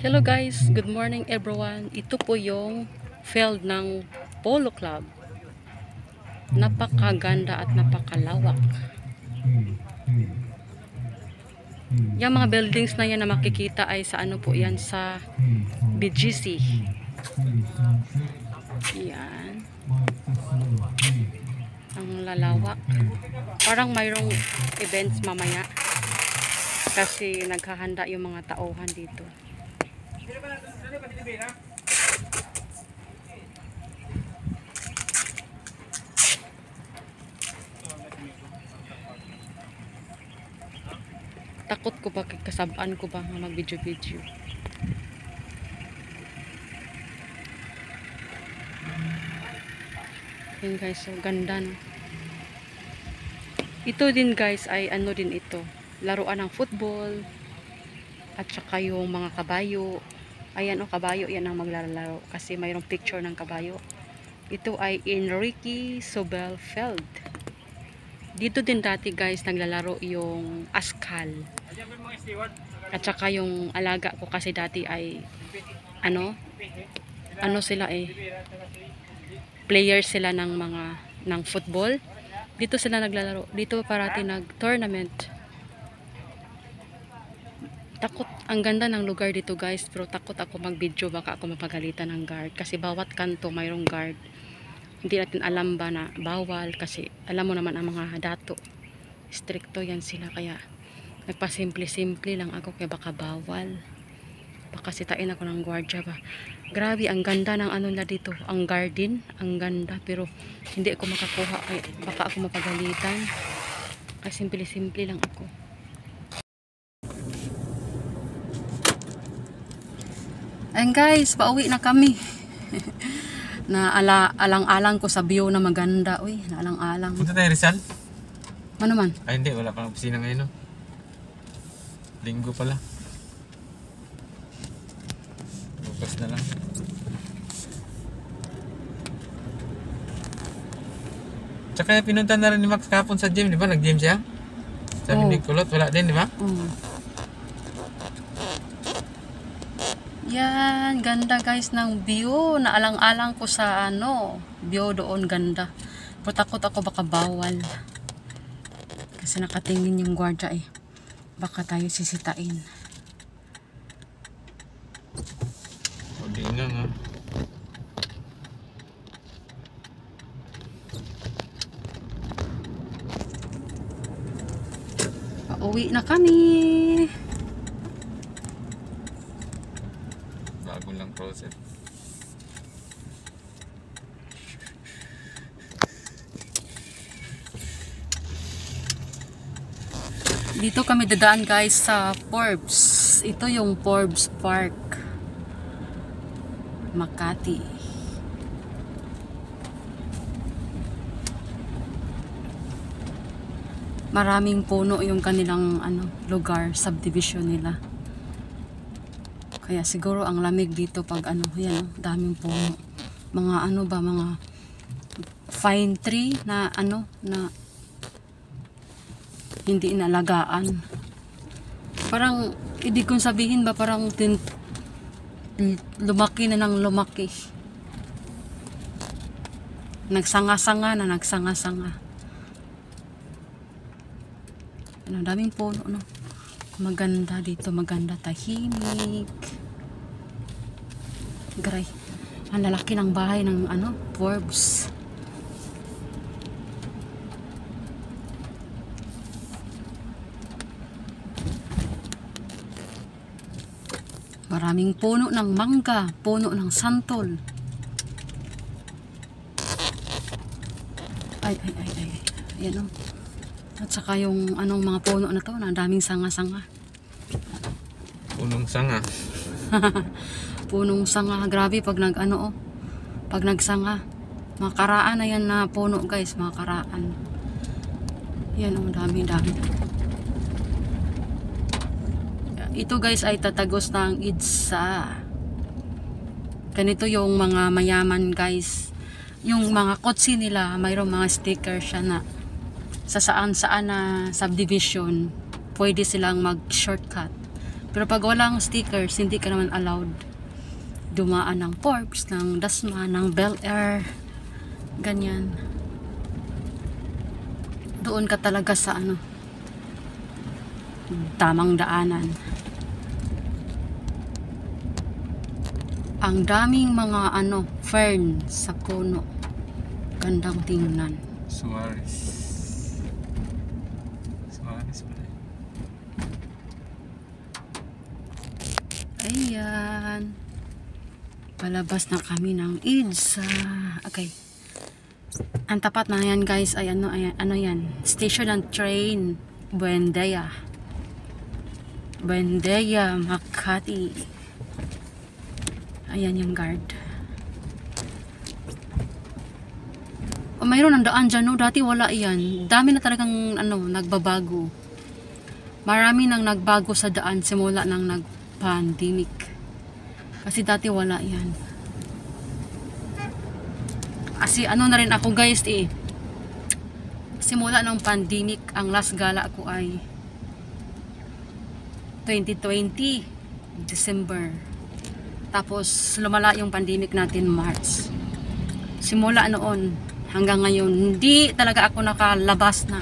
Hello guys, good morning everyone. Ito po yung field ng Polo Club. Napakaganda at napakalawak. Yung mga buildings na yan na makikita ay sa ano po yan, sa BGC. Yan. Ang lalawak. Parang mayroong events mamaya. Kasi naghahanda yung mga tauhan dito. Takot ko ba, kasabaan ko ba nga mag-video-video. Yan guys, so ganda no. Ito din guys ay ano din ito, laruan ng football at saka yung mga kabayo. Ayan o, kabayo yan ang maglalaro kasi mayroong picture ng kabayo. Ito ay Enrique Sobel Field. Dito din dati guys naglalaro yung Askal. At saka yung alaga ko kasi dati ay ano sila player sila ng mga ng football. Dito sila naglalaro. Dito parati nag-tournament. Takot, ang ganda ng lugar dito guys, pero takot ako mag-video, baka ako mapagalitan ng guard kasi bawat kanto mayroong guard. Hindi natin alam ba na bawal kasi alam mo naman ang mga dato. Stricto yan sila kaya nagpasimple-simple lang ako kaya baka bawal. Baka sitain ako ng gwardiya ba. Grabe, ang ganda ng ano na dito. Ang garden, ang ganda. Pero hindi ako makakuha. Kaya baka ako mapagalitan. Kasi simple-simple lang ako. Ayan guys, pauwi na kami. Alang-alang ko sa view na maganda. Uy, naalang-alang. Punta tayo Rizal? Ano man? Ay hindi, wala pang opisina ngayon no? Linggo pala. Bukas na lang. Tsaka pinunta na rin ni Max kahapon sa gym, di ba? Nag-gym siya? Sabi ni Kulot, wala din, di ba? Yan, ganda guys ng view. Naalang-alang ko sa ano, view doon, ganda. Pero takot ako baka bawal. Kasi nakatingin yung gwardiya eh. Baka tayo sisitain. O di nga nga. Pauwi na kami. Bago lang process. Dito kami dadaan guys sa Forbes. Ito yung Forbes Park. Makati. Maraming puno yung kanilang ano, lugar, subdivision nila. Kaya siguro ang lamig dito pag ano, yan, daming puno. Mga ano ba, mga fine tree na ano, na hindi inalagaan. Parang, hindi kong sabihin ba, parang lumaki na ng lumaki. Nagsanga-sanga na nagsanga-sanga. Ano, daming puno, no? Maganda dito, maganda, tahimik. Gray. Ang lalaki ng bahay ng ano, Forbes. Maraming puno ng mangga, puno ng santol. Ay. Ayan o. At saka yung anong mga puno na to, na daming sanga-sanga. Punong sanga. Punong sanga, grabe pag nag-ano pag nagsanga. Mga karaan na yan na puno guys, mga karaan. Yan o, dami. Ito guys ay tatagos ng EDSA. Ganito yung mga mayaman guys. Yung mga kotse nila, mayroong mga sticker siya na sa saan na subdivision pwede silang mag shortcut. Pero pag walang stickers, hindi ka naman allowed dumaan ng Forbes, ng Dasma, ng Bel Air, ganyan. Doon ka talaga sa ano, tamang daanan. Ang daming mga ano, fern sa puno. Gandang tingnan. Suarez. Suarez pala. Ayan. Palabas na kami ng EDSA. Okay. Ang tapat na yan guys ay ano yan? Station ng train. Buendia. Buendia, Makati. Ayan yung guard. O mayroon ang daan dyan, no? Dati wala yan. Dami na talagang ano, nagbabago. Marami nang nagbago sa daan simula nang nag-pandemic. Kasi dati wala yan. Kasi ano na rin ako guys simula ng pandemic, ang last gala ko ay 2020 December. Tapos lumala yung pandemic natin March. Simula noon hanggang ngayon, hindi talaga ako nakalabas na.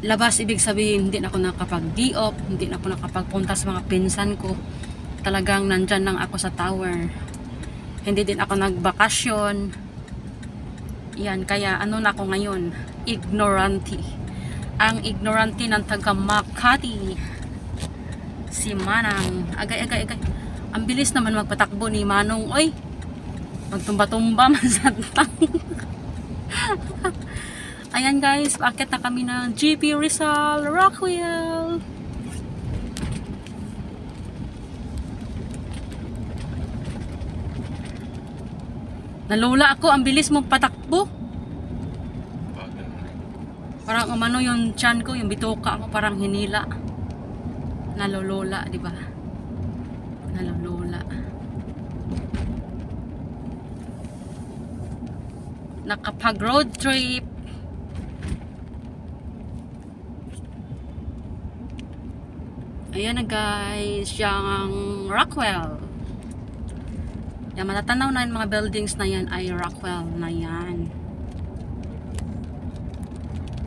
Labas ibig sabihin, hindi na ako nakapag-D-op, hindi na ako nakapagpunta sa mga pinsan ko. Talagang nandyan lang ako sa tower. Hindi din ako nagbakasyon. Yan, kaya ano na ako ngayon? Ignorante. Ang ignorante ng taga Makati. Si Manang. Agay. Ang bilis naman magpatakbo ni Manong. Oy, magtumba-tumba man sa tang. Ayan guys, paakit na kami ng GP Rizal Rockwell. Nalula ako, ang bilis mong patakbo. Parang umano yung tiyan ko, yung bituka ko parang hinila. Nalulula, di ba? Nalulula. Nakapag road trip. Ayan na guys, yung Rockwell. Yan, matatanaw na yung mga buildings na yan ay Rockwell na yan.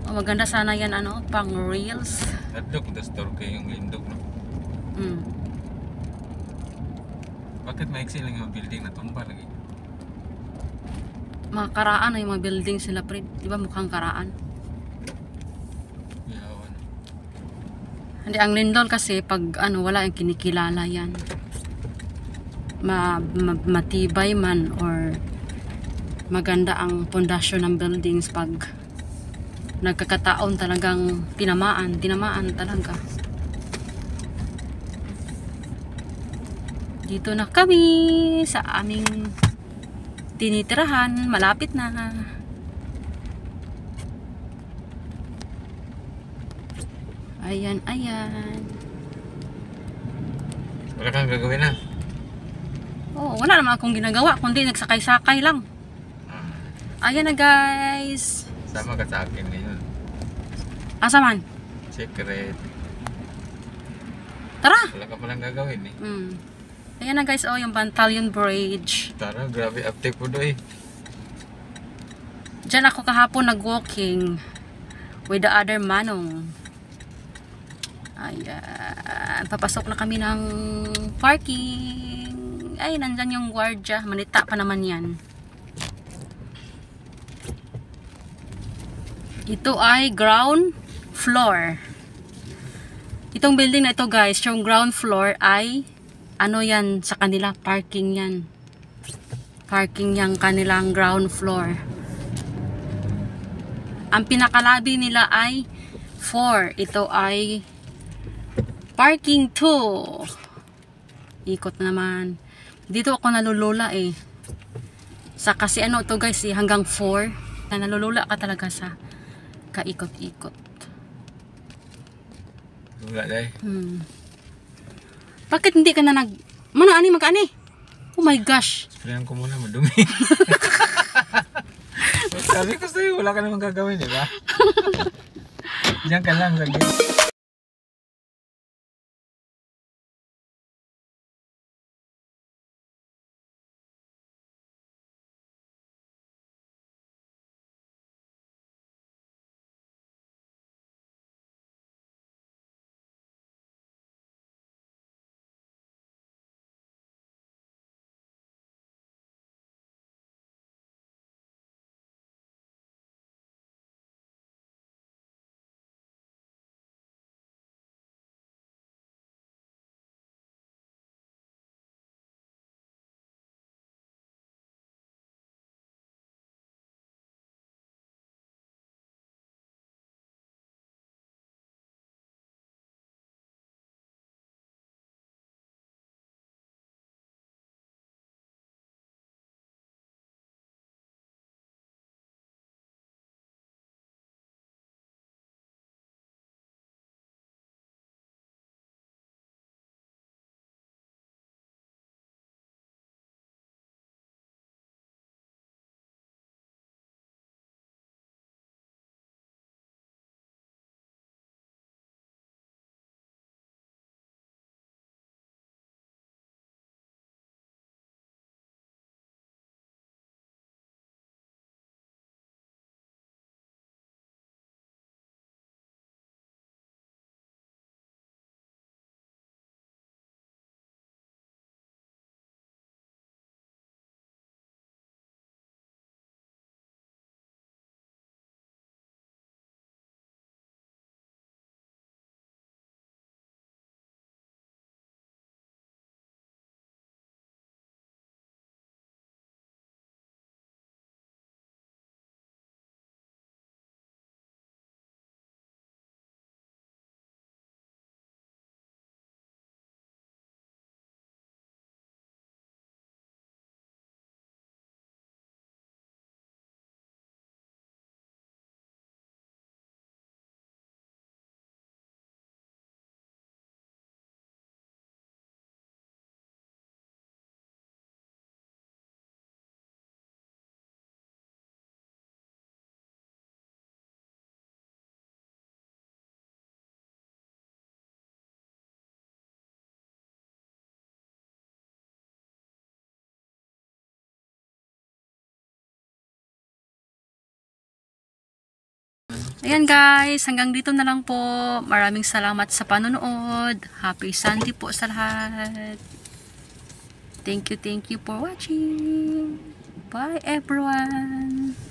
O, maganda sana yan, ano, pang reels. Adok, the store kayo yung lindog, no? Bakit maiksi lang yung building na tumba lagi? Mga karaan na yung mga buildings sila, pre. Di ba mukhang karaan? Yawan. Hindi, ang lindol kasi pag ano, wala yung kinikilala yan. Matibay man or maganda ang pundasyon ng buildings pag nagkakataon talagang tinamaan talaga. Dito na kami sa aming tinitirahan, malapit na. Ayan. Wala kang gagawin na. Oh, wala naman akong ginagawa kundi nagsakay-sakay lang. Ayan na guys. Sama ka sa akin ngayon. Asa man? Secret. Tara. Wala ka palang gagawin eh. Ayan na guys, oh, yung Bantalyon Bridge. Tara, grabe uptake po do eh. Diyan ako kahapon nag-walking with the other Manong. Ayan. Papasok na kami ng parking. Ay, nandyan yung guardia. Manita pa naman yan. Ito ay ground floor. Itong building na ito guys, yung ground floor ay ano yan sa kanila, parking yan. Parking yung kanilang ground floor. Ang pinakalabi nila ay 4. Ito ay parking 2. Ikot naman. Dito ako nalulula eh. Sa kasi ano to guys eh, hanggang 4. Na nalulula ka talaga sa kaikot-ikot. Wala dahil. Bakit hindi ka na Mana ani magkaani? Oh my gosh. Sprayan ko muna, madumi. Sabi ko sa'yo, wala ka namang gagawin, di ba? Diyan ka lang, lagi. Ayan guys, hanggang dito na lang po. Maraming salamat sa panonood. Happy Sunday po sa lahat. Thank you for watching. Bye everyone.